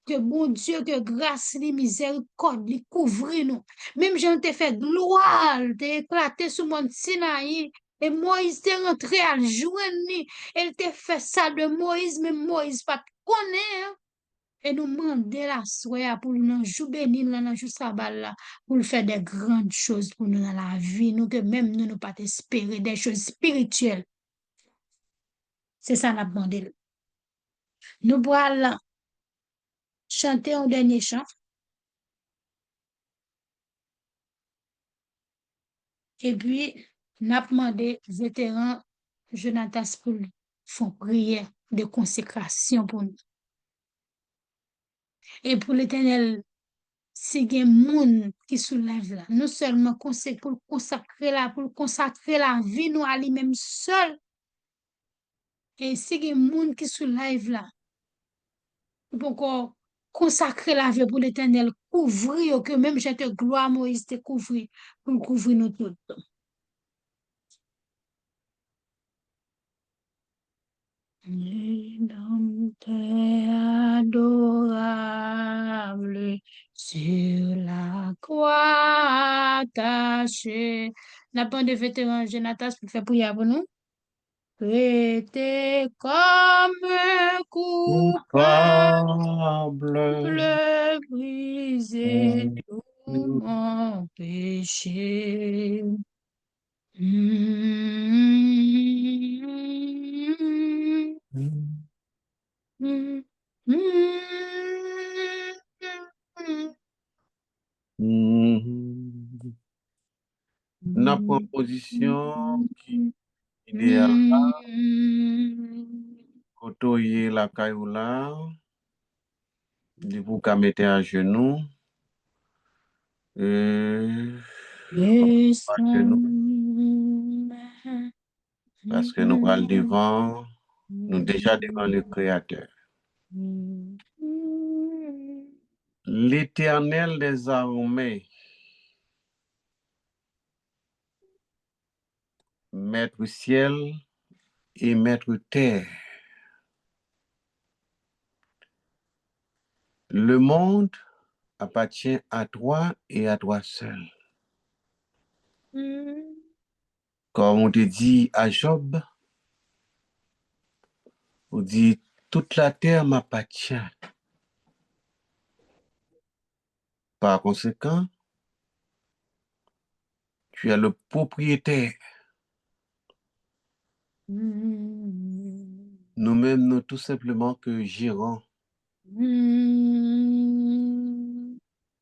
que bon Dieu, que grâce, les miséricorde, les couvrir nous. Même j'ai te fait gloire, t'es éclaté sur mon Sinaï. Et Moïse t'est rentré à le joindre. Elle t'a fait ça de Moïse, mais Moïse pas te connaît. Hein. Et nous demander la soirée pour nous jouer béni dans le jour sabbat là, pour faire des grandes choses pour nous dans la vie, nous que même nous ne pas espérer des choses spirituelles. C'est ça la demandé. Nous allons chanter un dernier chant. Et puis, nous avons demandé vétérans Jonathan pour font prière de consécration pour nous. Et pour l'Éternel, si il y a des gens qui soulèvent là, non seulement pour consacrer la vie nous à lui-même seul, et si il y a des gens qui soulèvent là, pour encore consacrer la vie pour l'Éternel, couvrir, que même j'ai gloire Moïse te couvrir, pour couvrir nous tous. T'es adorable sur la croix attachée. La bande de vétérans Jonathan pour faire prière pour nous. Prêtez comme Coupable. coupable, brisé tout mon péché. N'a pas position qui idéale côtoyer la cailloula, de vous qu'à mettre à genoux, à genoux, parce que nous allons devant, nous déjà devant le Créateur. L'Éternel des armées, Maître ciel et Maître terre. Le monde appartient à toi et à toi seul. Comme on te dit à Job, on dit toute la terre m'appartient. Par conséquent, tu es le propriétaire. Nous-mêmes, nous tout simplement que gérants.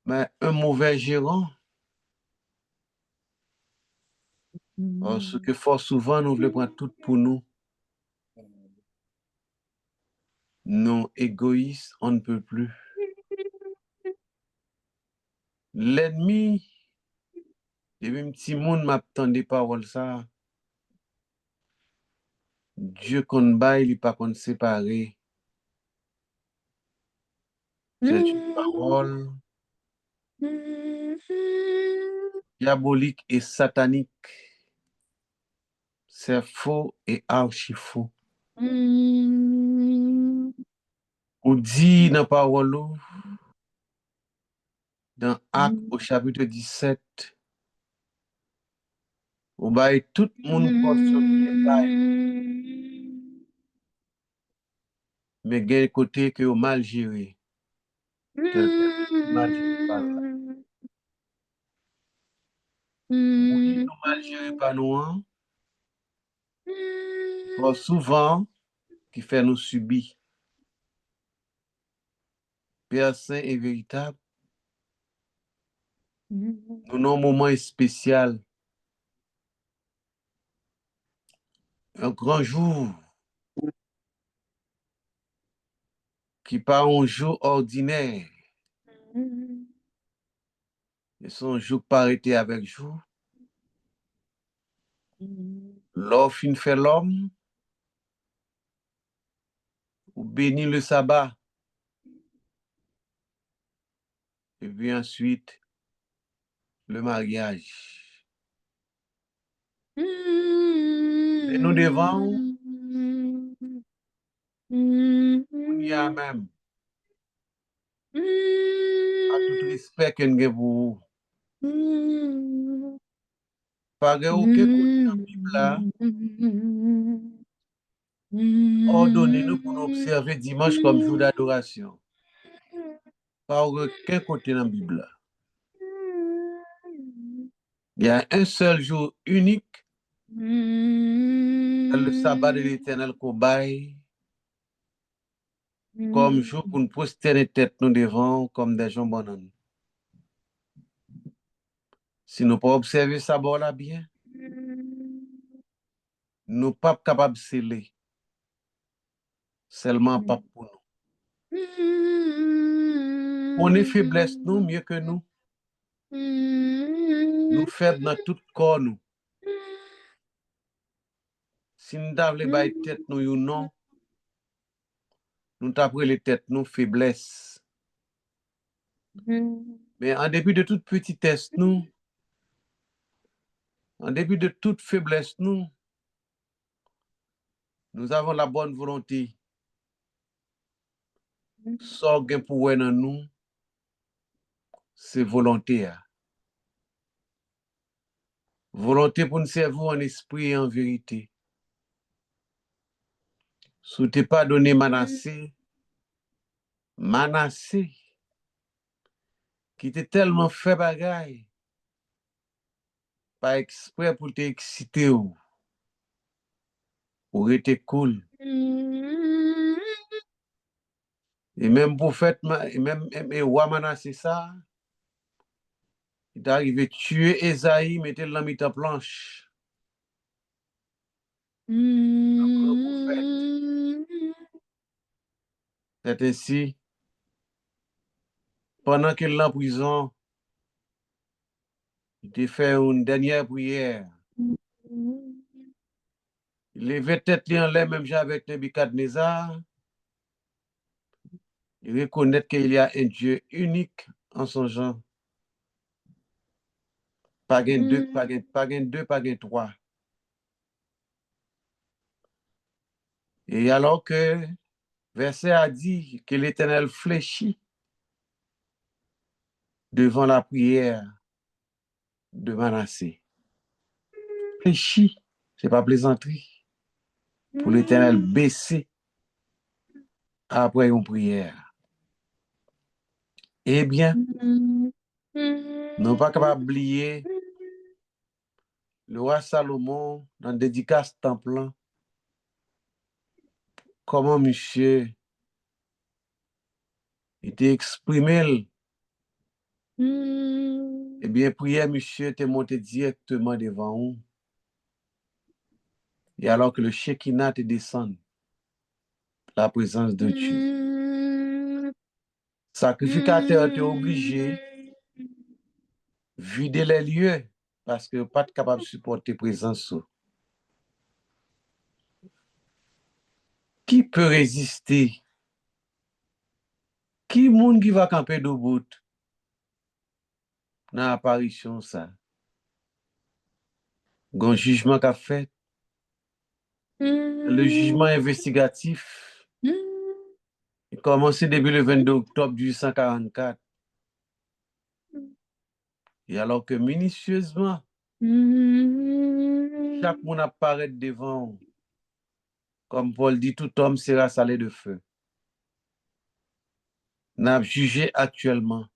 Mais un mauvais gérant, parce que fort souvent, nous voulons prendre tout pour nous. Non égoïstes, on ne peut plus. L'ennemi, et même si monde m'attend des paroles ça, Dieu qu'on baille, il n'est pas qu'on séparer. C'est une parole diabolique et satanique. C'est faux et archi faux. Ou dit dans la parole, dans Actes au chapitre 17, ou baille tout le monde portion bien baille. Mais il y a un côté que vous mal géré. Tel que mal géré par là. Oui, nous mal géré par nous. Hein? Souvent, qui fait nous subir. Père Saint et véritable, nous avons un moment spécial. un grand jour qui pas un jour ordinaire, et son jour pas arrêté avec jour. L'or fin fait l'homme, ou bénit le sabbat, et puis ensuite le mariage. Et nous devons, on y a même, à tout respect que nous avons pour vous. Pas aucun côté dans la Bible là, ordonnez nous pour nous observer dimanche comme jour d'adoration. Pas aucun côté dans la Bible là. Il y a un seul jour unique, le sabbat de l'Éternel qu'on baille, comme jour pour nous prosterner tête nous devant comme des gens bonhommes. Si nous pas observer ça bon là bien, nous pas capables de sceller, seulement pas pour nous. On est faiblesse nous mieux que nous. Nous faibles dans tout corps nous. Si nous avons les têtes nous ou non, nous tapons les têtes nous faiblesse. Mais en dépit de toute petitesse nous, en dépit de toute faiblesse nous avons la bonne volonté. Sorgue pour nous, c'est volonté. Volonté pour nous servir en esprit et en vérité. Si tu n'es pas donné Manassé, qui était tellement fait bagaille, pas exprès pour t'exciter ou pour être cool. Et même pour faire, même roi Manassé ça, il est arrivé tuer Esaïe, mettre le dans la planche. C'est ainsi, pendant qu'il est en prison, il a fait une dernière prière. Il levait tête en l'air, même avec Nebuchadnezzar. Il reconnaît qu'il y a un Dieu unique en son genre. Pas deux, pas trois. Et alors que verset a dit que l'Éternel fléchit devant la prière de Manassé. Fléchit, c'est pas plaisanterie. Pour l'Éternel baisser après une prière. Eh bien, nous pas capable d'oublier le roi Salomon dans dédicace temple, comment monsieur était exprimé. Eh bien, prière, monsieur, était monté directement devant nous. Et alors que le Shekinah te descend, la présence de Dieu. Sacrificateur était obligé de vider les lieux parce que pas capable de supporter la présence. Qui peut résister? Qui monde qui va camper debout dans l'apparition ça? Un jugement qu'a fait, le jugement investigatif, il a commencé depuis le 22 octobre 1844. Et alors que minutieusement, chaque monde apparaît devant, comme Paul dit, tout homme sera salé de feu. N'a jugé actuellement.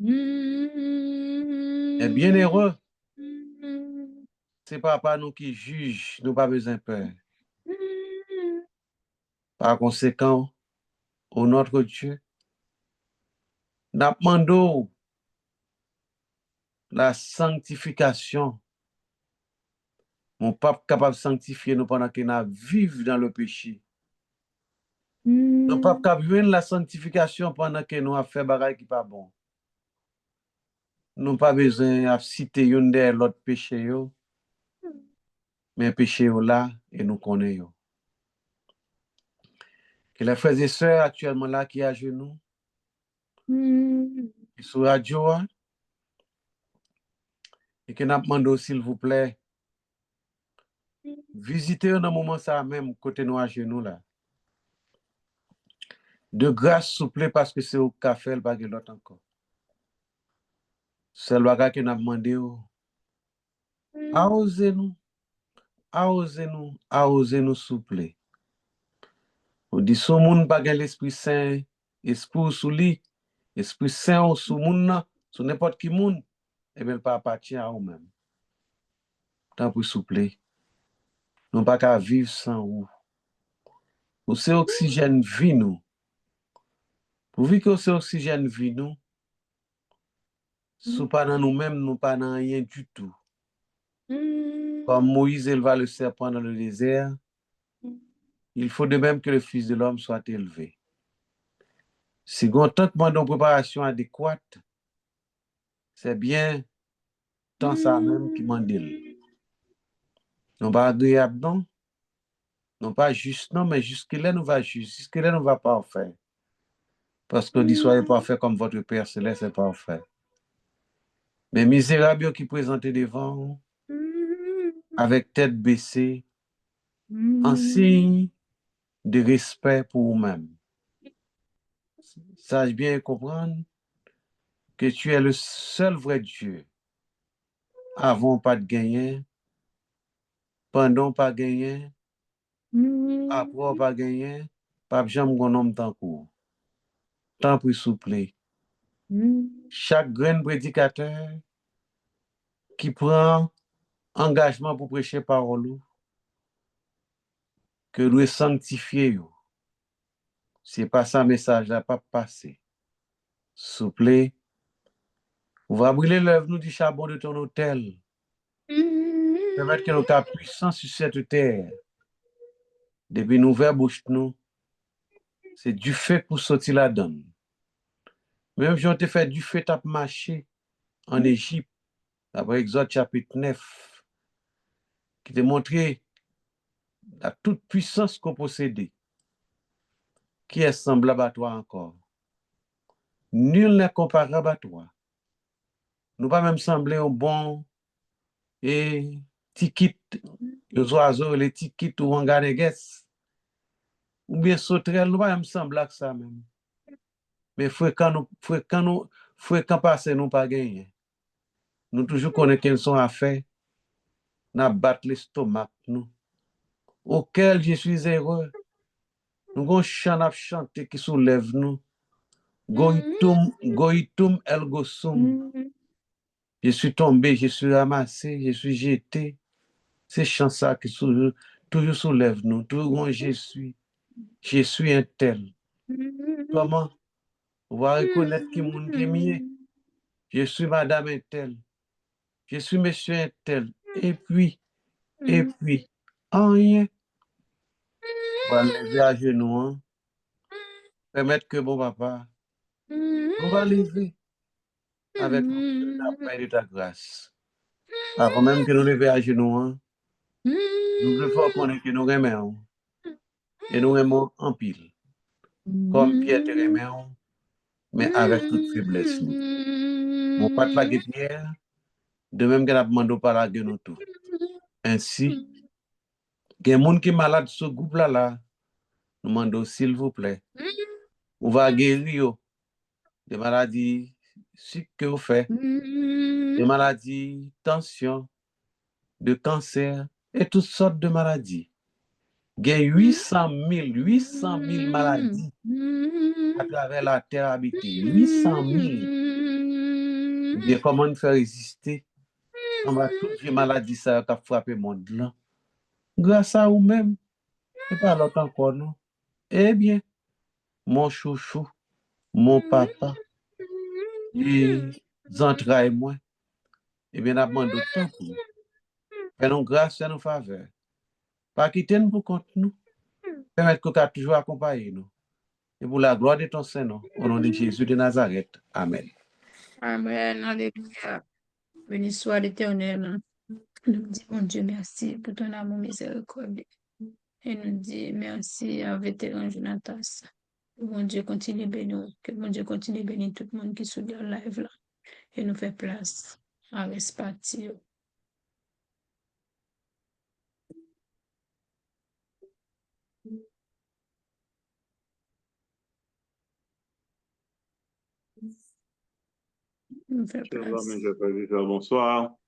Et bien heureux, c'est pas nous qui juge, nous pas besoin de peur. Par conséquent, au notre Dieu, nous demandons la sanctification Mon pape capable de sanctifier nous pendant que nous vivons dans le péché. Nous pape capable de la sanctification pendant que nous avons fait bagaille qui pas bon. Nous pas besoin de citer une de l'autre péché yo, mais péché yo là et nous connaissons. Que les frères et sœurs actuellement là qui à genoux, qui sont radio, et que nous demandons s'il vous plaît, visitez dans moment ça même côté nous à genoux là. De grâce, s'il vous plaît, parce que c'est au café, le bague l'autre encore. C'est le bagage que nous avons demandé. Osez-nous, s'il vous plaît. On dit, si le monde n'a pas l'Esprit Saint, Esprit sous lui, Esprit Saint sous le monde, sur n'importe qui monde, eh bien, il ne pas appartient à vous-même. Tant pour s'il vous plaît. Nous ne pouvons pas vivre sans vous. Vous c'est oxygène vie nous. Pour vivre que c'est oxygène vie nous, si pas dans nous-mêmes, nous pas dans rien du tout. Comme Moïse éleva le serpent dans le désert, il faut de même que le Fils de l'homme soit élevé. Si on tente de préparation adéquate, c'est bien tant ça même qui m'en dit. Non pas agréable, non. Non pas juste, non, mais jusque-là, nous va juste. Jusque-là, nous va parfait. Parce qu'on dit, soyez parfait comme votre Père Céleste est parfait. Mais misérable qui présentent devant, avec tête baissée, en signe de respect pour vous-même. Sache bien comprendre que tu es le seul vrai Dieu. Avant pas de gagner, pendant pas gagner, après pas gagner, pas jamais qu'on homme tant court. Tant pour souple. Chaque grand prédicateur qui prend engagement pour prêcher parole, que doit sanctifier yo. C'est pas ça message là pas passer. Souple. On va brûler l'œuvre nous du charbon de ton autel. Permettre que nous avons puissance sur cette terre. Depuis nous vers bouche nous, c'est du fait pour sortir la donne. Même si on te fait du fait à marcher en Égypte, après Exode chapitre 9, qui te montré la toute puissance qu'on possédait, qui est semblable à toi encore. Nul n'est comparable à toi. Nous pas même sembler un bon et ticket, les oiseaux, les tickets ou en ganegues, ou bien sauterelles, nous pas même sembler que ça même. Mais fréquent passer, nous pas gagner. Nous toujours connaissons quelles sont affaires, nous battre l'estomac, nous. Auquel je suis heureux. Nous avons un chant à chanter qui soulève nous. Goitum el gosum. Je suis tombé, je suis ramassé, je suis jeté. C'est chant ça qui toujours soulève nous. Toujours je suis un tel. Comment? On va reconnaître qui monde qui est mieux. Je suis madame un tel. Je suis monsieur un tel. Et puis, rien. On va lever à genoux. Hein? Permettre que bon papa, on va lever avec la paix de ta grâce. Avant même que nous levions à genoux, hein, nous devons connaître que nous aimons. Et nous aimons en pile. Comme Pierre te aimons, mais avec toute faiblesse. Mon pas la Pierre, de même que nous demandons par la gueule nous tout. Ainsi, il y a des gens qui sont malades ce groupe-là, nous demandons s'il vous plaît, on va guérir des maladies que vous faites, des maladies, tension, de cancer et toutes sortes de maladies. Il y a 800 000 maladies à travers la terre habitée. 800 000. Il y a comment faire résister à toutes les maladies qui ont frappé le monde là. Grâce à vous-même, et pas l'autre encore, non. Eh bien, mon chouchou, mon papa, et les entrailles moi, eh bien, on demande autant pour Fais-nous grâce, fais-nous faveur. Pas quitter nous pour compte nous. Permettre que tu toujours accompagner nous. Et pour la gloire de ton Saint-Nom, au nom de Jésus de Nazareth. Amen. Amen. Alléluia. Béni soit l'Éternel. Nous disons Dieu merci pour ton amour miséricordieux. Et nous disons merci à vétéran Jonathan. Que bon Dieu continue de bénir. Que bon Dieu continue de bénir tout le monde qui suit le live là. Et nous fait place à repartir. Nous fait place. Bonsoir.